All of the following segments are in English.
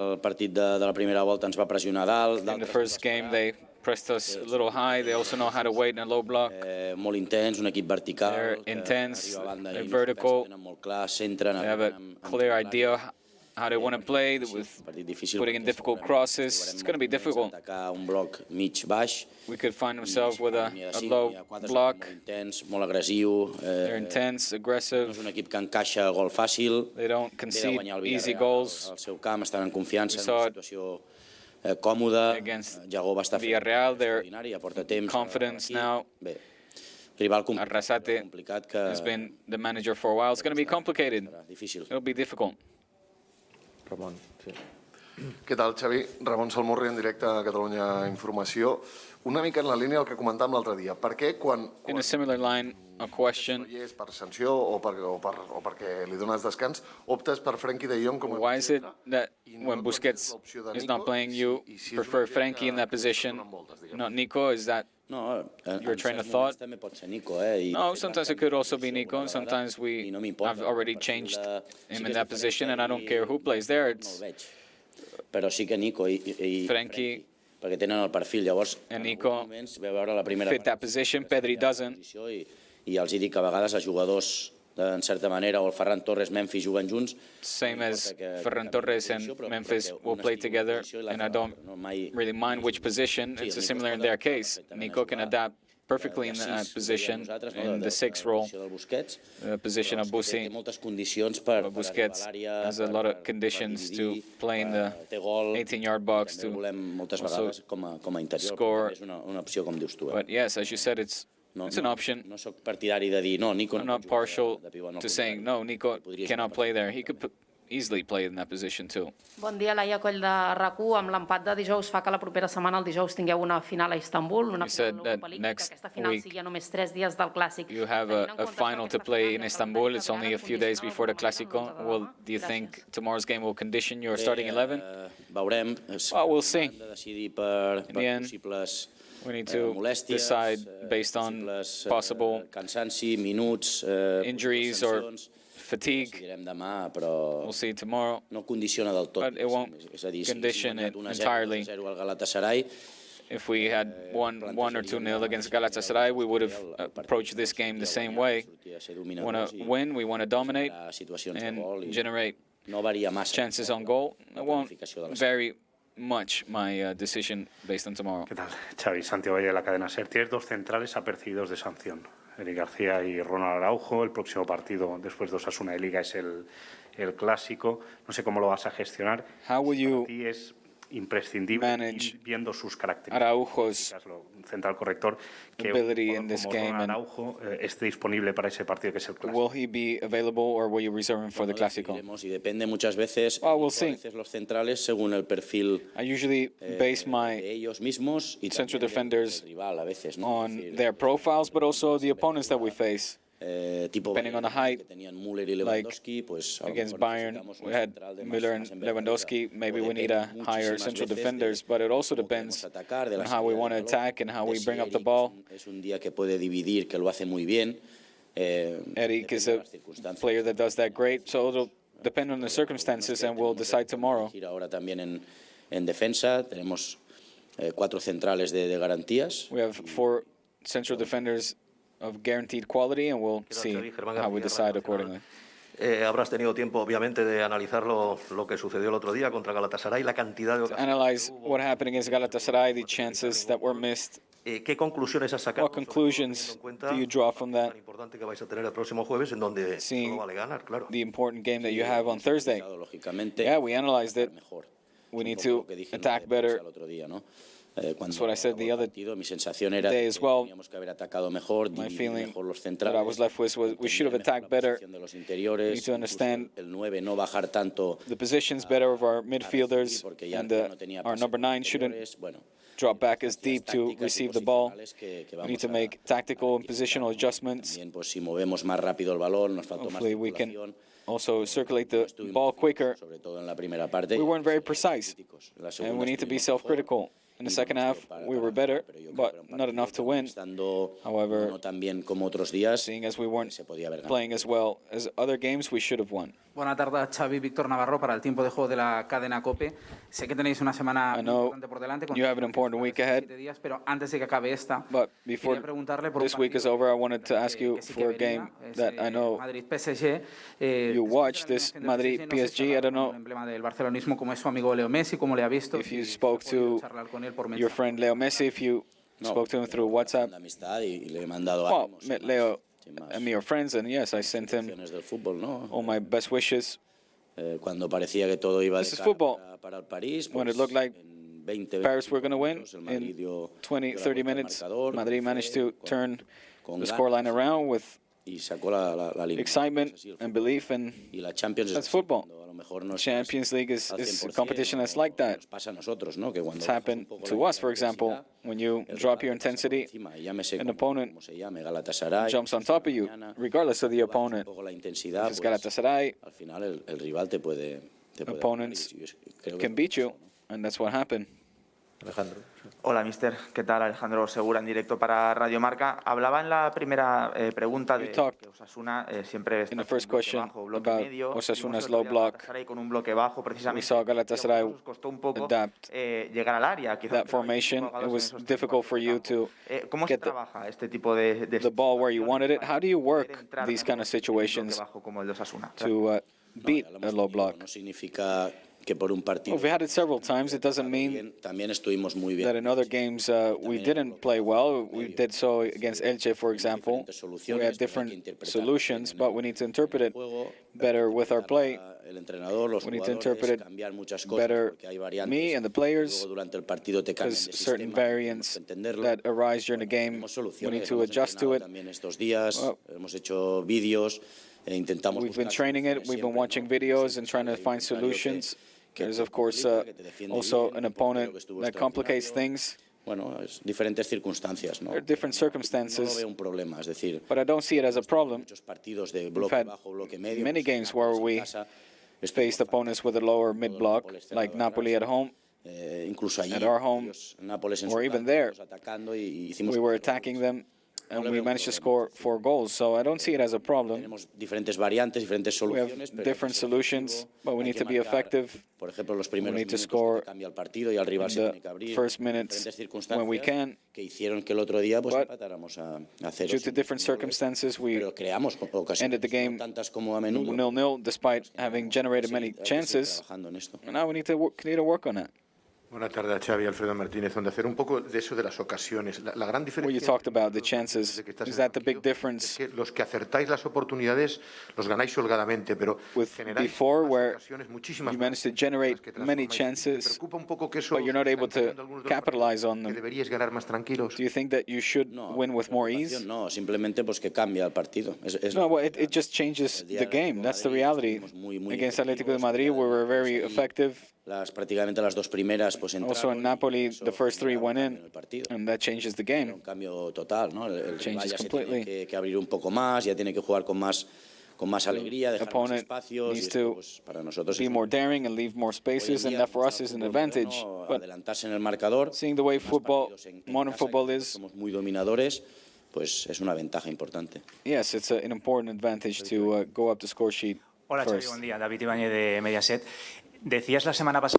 El partit de la primera volta ens va pressionar dalt. In the first game, they pressed us a little high. They also know how to wait in a low block. Molt intens, un equip vertical. They're intense, they're vertical. They have a clear idea how they want to play, with putting in difficult crosses. It's going to be difficult. We could find ourselves with a low block. They're intense, aggressive. They don't concede easy goals. We saw it against Villarreal. They're confidence now. Arrasate has been the manager for a while. It's going to be complicated. It'll be difficult. Ramon, sí. Què tal, Xavi? Ramon Salmurri, en directe a Catalunya Informació. Una mica en la línia del que comentàvem l'altre dia. Per què quan In a similar line, a question. És per sanció o perquè li dones descans, optes per Frenkie de Jong com a... Why is it that when Busquets is not playing, you prefer Frenkie in that position, not Nico? Is that your train of thought? No, sometimes it could also be Nico. Sometimes we have already changed him in that position, and I don't care who plays there. It's Frenkie and Nico fit that position. Pedri doesn't. I els dic que a vegades els jugadors, en certa manera, o el Ferran Torres, Memphis, juguen junts. Same as Ferran Torres and Memphis will play together, and I don't really mind which position. It's similar in their case. Nico can adapt perfectly in that position, in the sixth role, the position of Busi. Busquets has a lot of conditions to play in the 18-yard box, to also score. But yes, as you said, it's an option. I'm not partial to saying, no, Nico cannot play there. He could easily play in that position too. Bon dia, Laia Coll de RAC1. Amb l'empat de dijous fa que la propera setmana, el dijous, tingueu una final a Istanbul, una final d'Europa League, que aquesta final sigui a només 3 dies del Clàssic. You have a final to play in Istanbul. It's only a few days before the Clásico. Well, do you think tomorrow's game will condition your starting 11? Veurem. Well, we'll see. In the end, we need to decide based on possible injuries or fatigue. We'll see tomorrow, but it won't condition it entirely. If we had won 1 or 2-0 against Galatasaray, we would have approached this game the same way. We want to win, we want to dominate, and generate chances on goal. It won't vary much my decision based on tomorrow. ¿Qué tal? Xavi, Santiago de la cadena SER. Tienes dos centrales apercibidos de sanción, Eric García y Ronald Araujo. El próximo partido después de Osasuna de Liga es el Clásico. No sé cómo lo vas a gestionar. How will you para ti es imprescindible, viendo sus características, Araujo's central corrector, que ability in this game, and Araujo esté disponible para ese partido que es el Clásico? will he be available or will you reserve him for the Clásico? Depende muchas veces. We'll see. Los centrales según el perfil. I usually base my central defenders on their profiles, but also the opponents that we face. Depending on the height, like against Bayern, we had Müller and Lewandowski. Maybe we need a higher central defenders, but it also depends on how we want to attack and how we bring up the ball. Eric is a player that does that great, so it'll depend on the circumstances, and we'll decide tomorrow. En defensa tenemos 4 centrales de garantías. We have 4 central defenders of guaranteed quality, and we'll see how we decide accordingly. Habrás tenido tiempo, obviamente, de analizar lo que sucedió el otro día contra Galatasaray, la cantidad de ocasiones. Analyze what happened against Galatasaray, the chances that were missed. ¿Qué conclusiones has sacado? What conclusions do you draw from that? Importante que vais a tener el próximo jueves, en donde solo vale ganar, claro. The important game that you have on Thursday. Yeah, we analyzed it. We need to attack better. That's what I said the other day as well. My feeling that I was left with was we should have attacked better. We need to understand the positions better of our midfielders, and our number 9 shouldn't drop back as deep to receive the ball. We need to make tactical and positional adjustments. Hopefully we can also circulate the ball quicker. We weren't very precise, and we need to be self-critical. In the second half, we were better, but not enough to win. However, seeing as we weren't playing as well as other games, we should have won. Buenas tardes, Xavi, Víctor Navarro, para el tiempo de juego de la cadena COPE. Sé que tenéis una semana importante por delante. You have an important week ahead. Pero antes de que acabe esta, But before this week is over, I wanted to ask you for a game that I know you watched, this Madrid-PSG. I don't know if you spoke to your friend Leo Messi, if you spoke to him through WhatsApp. Well, Leo and me are friends, and yes, I sent him all my best wishes. This is football. When it looked like Paris were going to win, in 20, 30 minutes, Madrid managed to turn the scoreline around with excitement and belief, and that's football. Champions League is a competition that's like that. It's happened to us, for example, when you drop your intensity, an opponent jumps on top of you, regardless of the opponent. If it's Galatasaray, opponents can beat you, and that's what happened. Alejandro. Hola, mister. ¿Qué tal? Alejandro Segura, en directo para Radio Marca. Hablaba en la primera pregunta de Osasuna, siempre está con bloque bajo, bloque medio. Osasuna's low block. Con un bloque bajo, precisamente. We saw Galatasaray adapt llegar al área. That formation. It was difficult for you to get the ball where you wanted it. How do you work these kind of situations to beat a low block? Well, we had it several times. It doesn't mean that in other games we didn't play well. We did so against Elche, for example. We had different solutions, but we need to interpret it better with our play. We need to interpret it better, me and the players, because certain variants that arise during the game, we need to adjust to it. We've been training it, we've been watching videos and trying to find solutions. There's, of course, also an opponent that complicates things. There are different circumstances, but I don't see it as a problem. We've had many games where we faced opponents with a lower mid-block, like Napoli at home. At our home, or even there, we were attacking them, and we managed to score 4 goals. So I don't see it as a problem. We have different solutions, but we need to be effective. We need to score in the first minutes when we can. But due to different circumstances, we ended the game 0-0, despite having generated many chances. And now we need to work on that. Buenas tardes, Xavi, Alfredo Martínez. Donde hacer un poco de eso de las ocasiones. La gran diferencia. Well, you talked about the chances. Is that the big difference? Que los que acertáis las oportunidades los ganáis holgadamente, pero before, where you managed to generate many chances, but you're not able to capitalize on them. Deberíais ganar más tranquilos. Do you think that you should win with more ease? No, simplemente pues que cambia el partido. No, well, it just changes the game. That's the reality. Against Atlético de Madrid, we were very effective. Prácticamente las 2 primeras pues entraron. Also in Napoli, the first 3 went in, and that changes the game. Un cambio total, ¿no? El rival ya se completely. tiene que abrir un poco más, ya tiene que jugar con más alegría, dejar más espacios. Needs to para nosotros be more daring and leave more spaces, and that for us is an advantage. But adelantarse en el marcador, seeing the way modern football is, somos muy dominadores, pues es una ventaja importante. Yes, it's an important advantage to go up the score sheet. Hola, Xavi, buen día. David Ibáñez de Mediaset. Decías la semana pasada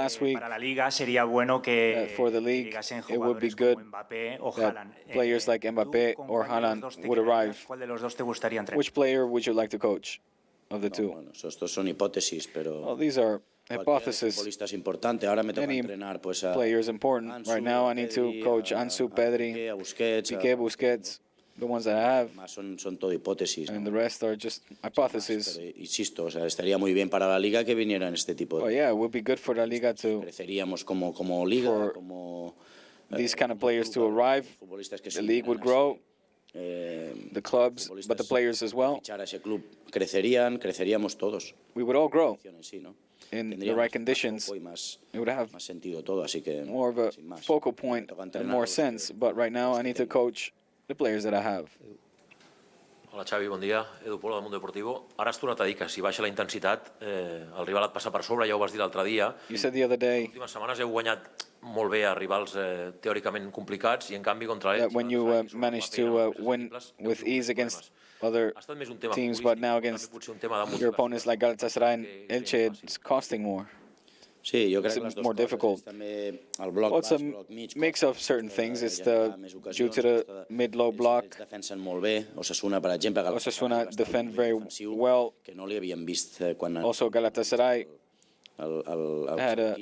aquí para la Liga sería bueno que llegasen jugadores como Mbappé o Haaland. Players like Mbappé or Haaland would arrive. ¿Cuál de los dos te gustaría entrenar? Which player would you like to coach of the two? Bueno, estos son hipótesis, pero well, these are hypotheses. Futbolista es importante. Ahora me toca entrenar pues a players important. Right now I need to coach Ansu, Pedri, Piqué, Busquets. The ones that I have, son todo hipótesis, and the rest are just hypotheses. Pero, insisto, o sea, estaría muy bien para la Liga que vinieran este tipo de. Oh yeah, it would be good for the Liga to. Creceríamos como liga, como these kind of players to arrive. The league would grow. The clubs, but the players as well. Ese club creceríamos todos. We would all grow. In the right conditions, it would have more of a focal point and more sense. But right now, I need to coach the players that I have. Hola, Xavi, bon dia. Edu Polo, del Mundo Deportivo. Ara has tornat a dir que si baixa la intensitat, el rival et passa per sobre, ja ho vas dir l'altre dia. You said the other day. Les últimes setmanes heu guanyat molt bé a rivals teòricament complicats i en canvi contra ells... When you manage to win with ease against other teams, but now against your opponents like Galatasaray and Elche, it's costing more. Sí, jo crec que It's more difficult. It's a mix of certain things. It's due to the mid-low block. defensen molt bé. Osasuna, per exemple, Osasuna defend very well. que no li havíem vist quan Also, Galatasaray had a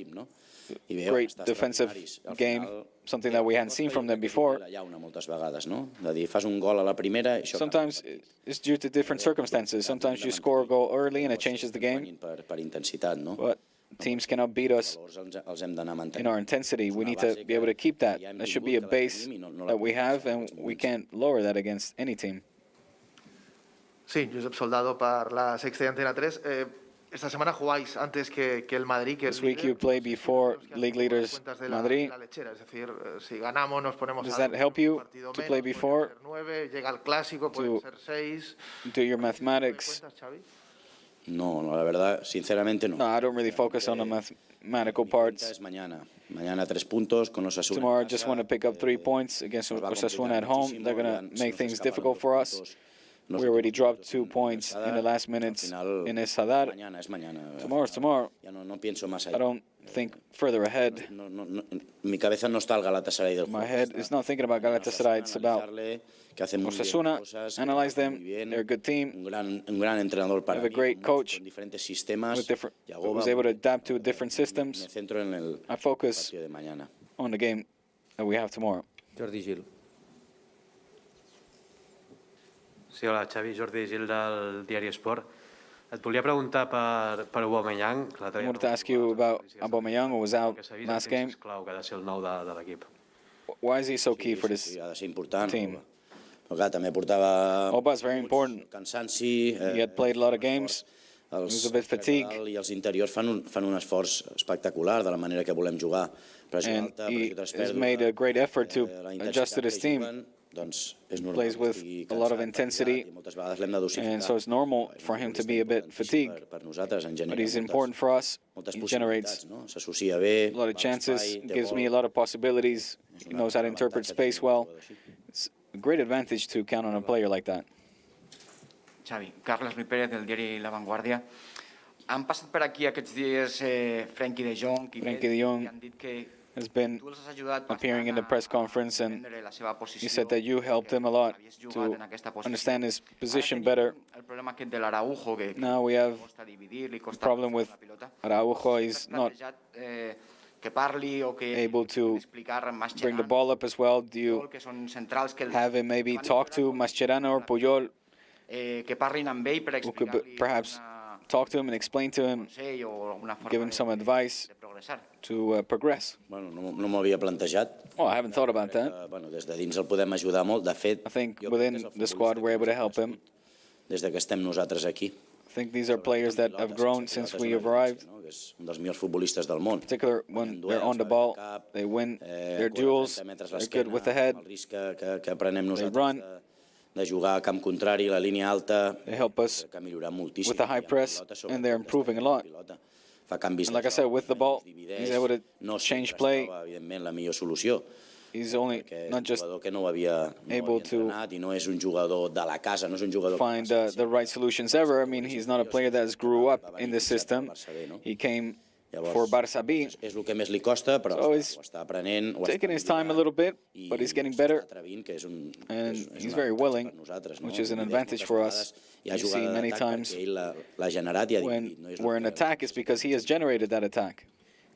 great defensive game, something that we hadn't seen from them before. moltes vegades, no? De dir, fas un gol a la primera... Sometimes it's due to different circumstances. Sometimes you score a goal early and it changes the game. Per intensitat, no? But teams cannot beat us Els hem d'anar mantenint. in our intensity. We need to be able to keep that. That should be a base that we have, and we can't lower that against any team. Sí, Josep Soldado para la Sexta y Antena 3. Esta semana jugáis antes que el Madrid, que This week you play before league leaders Madrid. Es decir, si ganamos nos ponemos Does that help you to play before, 9, llega el clásico, pueden ser 6. do your mathematics? No, la verdad, sinceramente no. No, I don't really focus on the mathematical parts. Es mañana. Mañana 3 puntos con Osasuna. Tomorrow I just want to pick up 3 points against Osasuna at home. They're going to make things difficult for us. We already dropped 2 points in the last minutes in El Sadar. Mañana es mañana. Tomorrow's tomorrow. Ya no pienso más allá. I don't think further ahead. Mi cabeza no está el Galatasaray del My head is not thinking about Galatasaray. It's about Osasuna. Analyze them. They're a good team. Un gran entrenador para have a great coach diferentes sistemas. who's able to adapt to different systems. I focus on the game that we have tomorrow. Jordi Gil. Sí, hola, Xavi, Jordi Gil del Diari Esport. Et volia preguntar per Aubameyang. I wanted to ask you about Aubameyang, who was out last game. Why is he so key for this team? Auba is very important. He had played a lot of games. He was a bit fatigued. I els interiors fan un esforç espectacular de la manera que volem jugar. And he has made a great effort to adjust to this team. He plays with a lot of intensity, and so it's normal for him to be a bit fatigued. But he's important for us. He generates a lot of chances, gives me a lot of possibilities. He knows how to interpret space well. It's a great advantage to count on a player like that. Xavi, Carles Ruiz Pérez del diari La Vanguardia. Han passat per aquí aquests dies Frenkie de Jong i han dit que has been appearing in the press conference, and he said that you helped him a lot to understand his position better. Now we have a problem with Araujo. He's not able to bring the ball up as well. Do you have him maybe talk to Mascherano or Puyol, who could perhaps talk to him and explain to him, give him some advice to progress? No m'ho havia plantejat. Oh, I haven't thought about that. Des de dins el podem ajudar molt. De fet, I think within the squad we're able to help him. Des que estem nosaltres aquí. I think these are players that have grown since we have arrived. Un dels millors futbolistes del món. In particular, when they're on the ball, they win their duels, they're good with the head, they run. De jugar a camp contrari, la línia alta, they help us with the high press, and they're improving a lot. And like I said, with the ball, he's able to change play. He's only not just able to find the right solutions ever. I mean, he's not a player that grew up in the system. He came for Barça B. So he's taking his time a little bit, but he's getting better, and he's very willing, which is an advantage for us. You see many times when we're in attack, it's because he has generated that attack.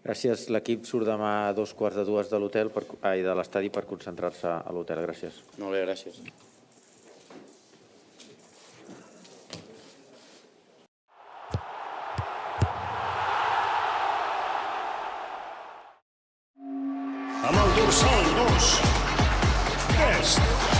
Gràcies. L'equip surt demà a 2:45 de l'hotel, de l'estadi, per concentrar-se a l'hotel. Gràcies. Molt bé, gràcies. Amb el dorsal 2, Est.